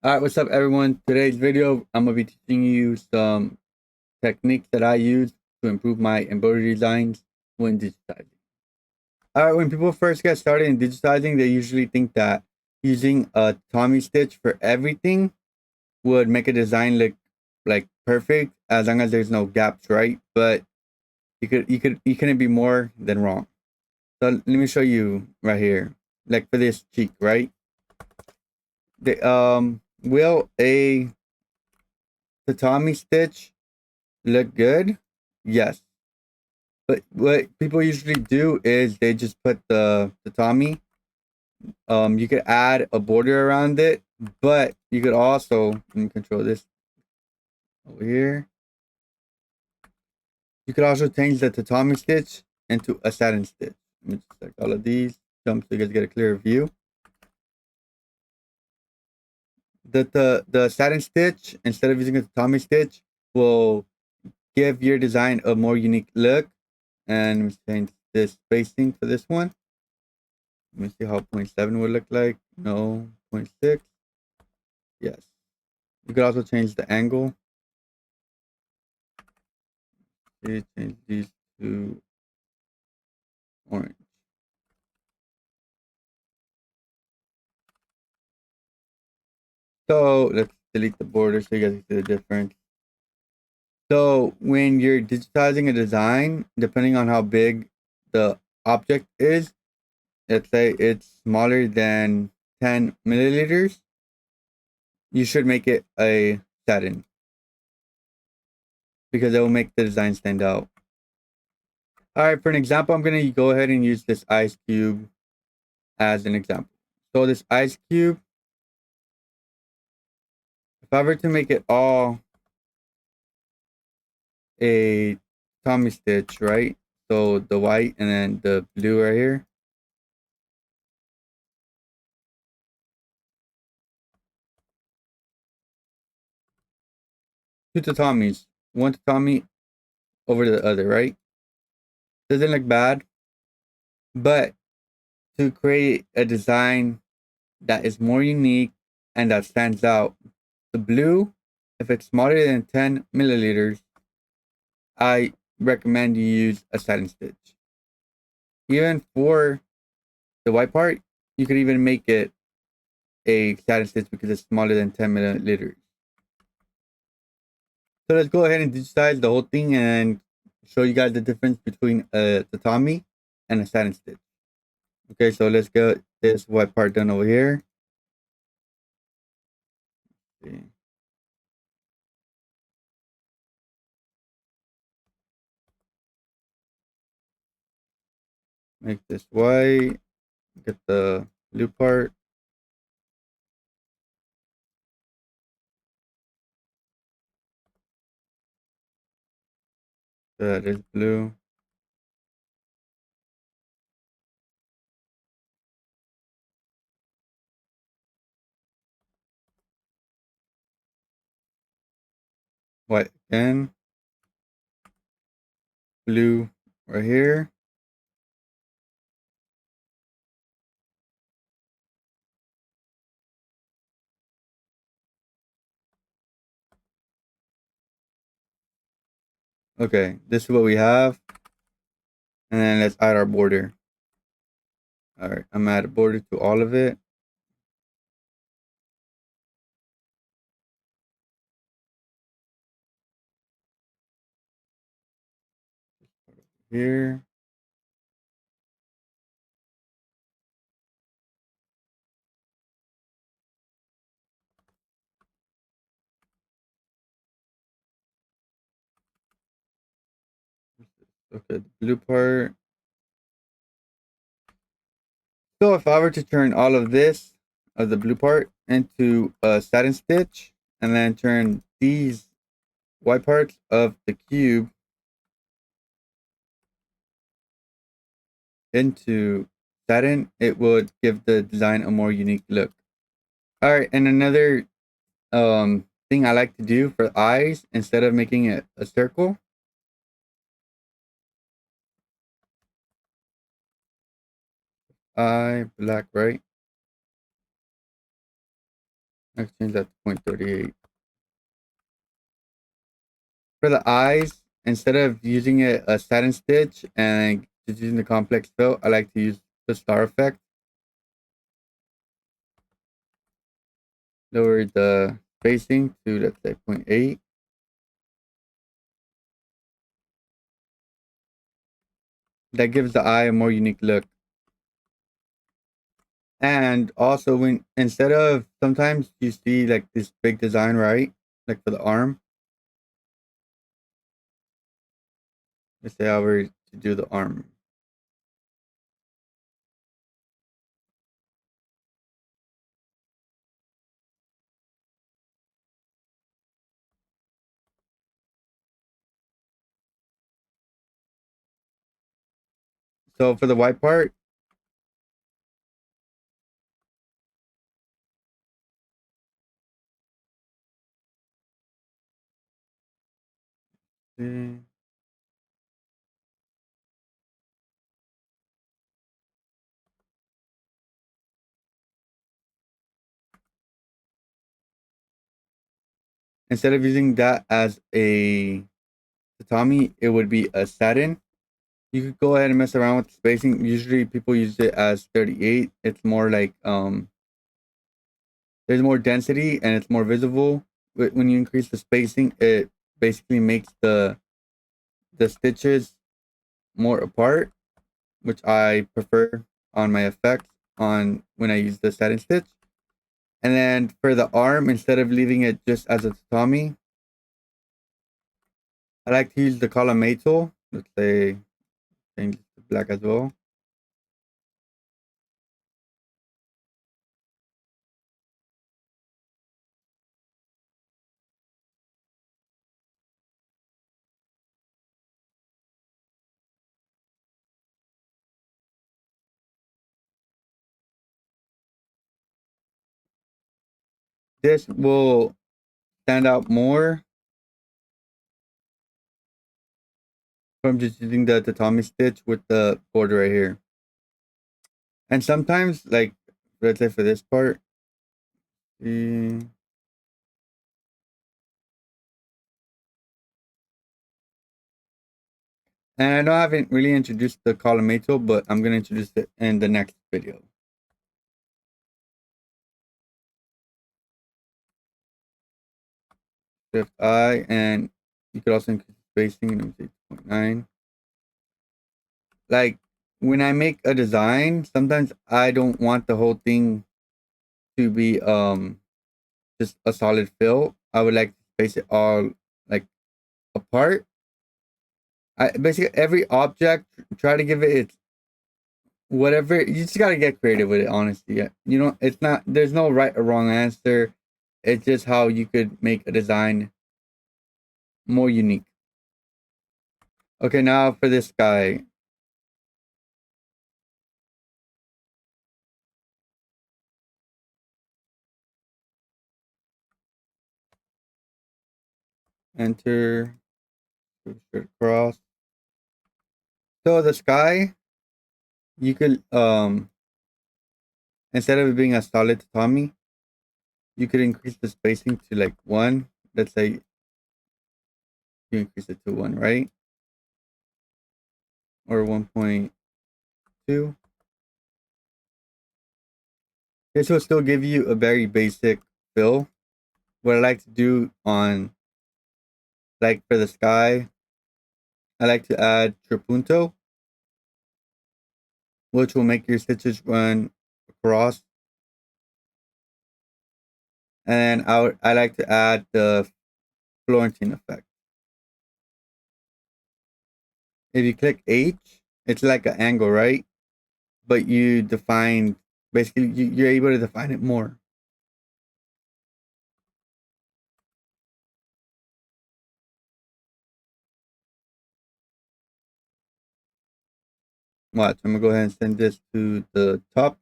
Alright, what's up everyone? Today's video, I'm going to be teaching you some techniques that I use to improve my embroidery designs when digitizing. Alright, when people first get started in digitizing, they usually think that using a Tommy stitch for everything would make a design look like perfect as long as there's no gaps, right? But you couldn't be more than wrong. So let me show you right here. Like for this cheek, right? Will a tatami stitch look good? Yes. But what people usually do is they just put the tatami. You could add a border around it, but you could also, let me control this over here. You could also change the tatami stitch into a satin stitch. Let me just select all of these, jump so you guys get a clearer view. The satin stitch, instead of using a tatami stitch, will give your design a more unique look. And let me change the spacing for this one. Let me see how 0.7 would look like. No, 0.6. Yes. You could also change the angle. Okay, change these to orange. So let's delete the border so you guys can see the difference. So when you're digitizing a design, depending on how big the object is, let's say it's smaller than 10 milliliters, you should make it a satin because it will make the design stand out. All right, for an example, I'm going to go ahead and use this ice cube as an example. So this ice cube, if I were to make it all a Tommy stitch, right? So the white and then the blue right here. Two tatamis, one tatami over the other, right? Doesn't look bad, but to create a design that is more unique and that stands out, the blue, if it's smaller than 10 milliliters, I recommend you use a satin stitch. Even for the white part, you could even make it a satin stitch because it's smaller than 10 milliliters. So let's go ahead and digitize the whole thing and show you guys the difference between a tatami and a satin stitch. Okay, so let's get this white part done over here. See. Make this white. Get the blue part. That is blue. White again. Blue right here. Okay, this is what we have. And then let's add our border. All right, I'm gonna add a border to all of it. Here. Okay, the blue part. So if I were to turn all of this, of the blue part, into a satin stitch, and then turn these white parts of the cube into satin, it would give the design a more unique look. All right, and another thing I like to do for eyes, instead of making it a circle, eye black, right? I can change that to 0.38. For the eyes, instead of using a satin stitch and just using the complex fill, I like to use the star effect. Lower the spacing to, let's say, 0.8. That gives the eye a more unique look. And also, when instead of, sometimes you see like this big design, right? Like for the arm. Let's say I were to do the arm. So for the white part, eh, instead of using that as a tatami, it would be a satin. You could go ahead and mess around with the spacing. Usually people use it as 38. It's more like there's more density and it's more visible. When you increase the spacing, it basically makes the stitches more apart, which I prefer on my effects on when I use the satin stitch. And then for the arm, instead of leaving it just as a tatami, I like to use the column A tool. Let's say change it to black as well. This will stand out more from just using the tatami stitch with the border right here. And sometimes, like, let's say for this part, and I know I haven't really introduced the column A tool, but I'm going to introduce it in the next video. Shift I, and you could also increase the spacing. Let me say 2.9. Like, when I make a design, sometimes I don't want the whole thing to be just a solid fill. I would like to space it all like apart. I basically every object try to give it its whatever. You just gotta get creative with it, honestly. Yeah. You know, it's not, there's no right or wrong answer. It's just how you could make a design more unique. Okay, now for this guy. Enter, straight across. So the sky, you could instead of it being a solid tatami, you could increase the spacing to like 1. Let's say you increase it to 1, right? Or 1.2. This will still give you a very basic fill. What I like to do on, like for the sky, I like to add trapunto, which will make your stitches run across. And I like to add the Florentine effect. If you click H, it's like an angle, right? But you define, basically you're able to define it more. Watch, I'm gonna go ahead and send this to the top.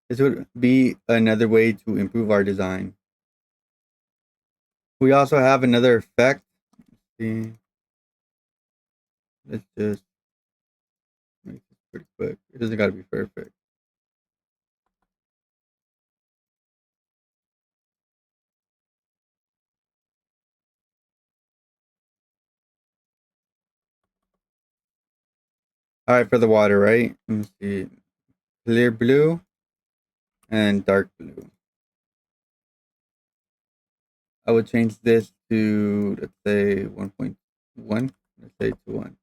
This would be another way to improve our design. We also have another effect. See, let's just make this pretty quick. It doesn't gotta be perfect. All right, for the water, right? Let me see. Clear blue and dark blue. I would change this to, let's say, 1.1. Let's say to 1.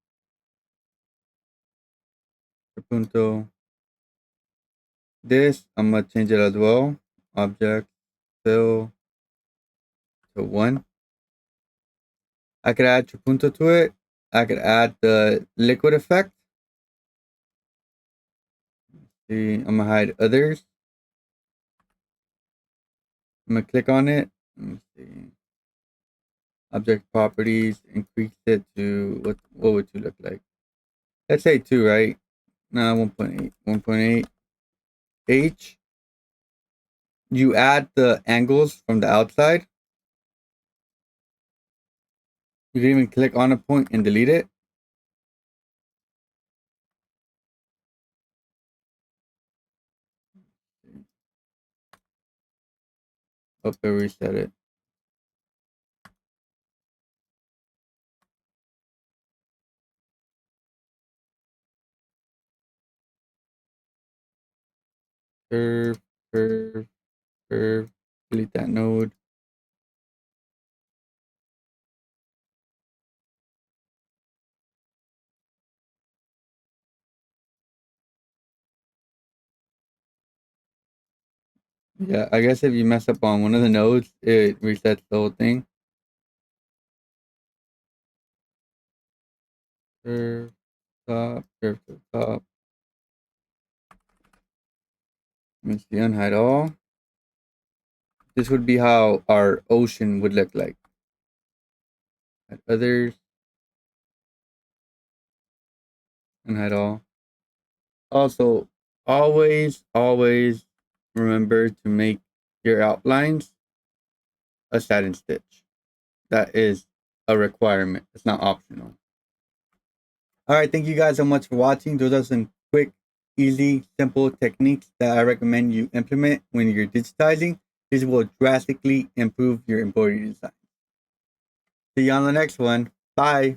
Punto. This, I'm going to change it as well. Object, fill to 1. I could add Trapunto to it. I could add the liquid effect. See, I'm going to hide others. I'm going to click on it. Let me see. Object properties, increase it to, what would you look like? Let's say 2, right? No, 1.8. 1.8. H. You add the angles from the outside. You can even click on a point and delete it. Okay, reset it. Curve, curve, curve. Delete that node. Yeah, I guess if you mess up on one of the nodes, it resets the whole thing. Curve, top, curve to the top. Let me see, unhide all. This would be how our ocean would look like. Add others, unhide all. Also, always remember to make your outlines a satin stitch. That is a requirement. It's not optional. All right, thank you guys so much for watching. Those are some quick, easy, simple techniques that I recommend you implement when you're digitizing. This will drastically improve your embroidery design. See you on the next one. Bye.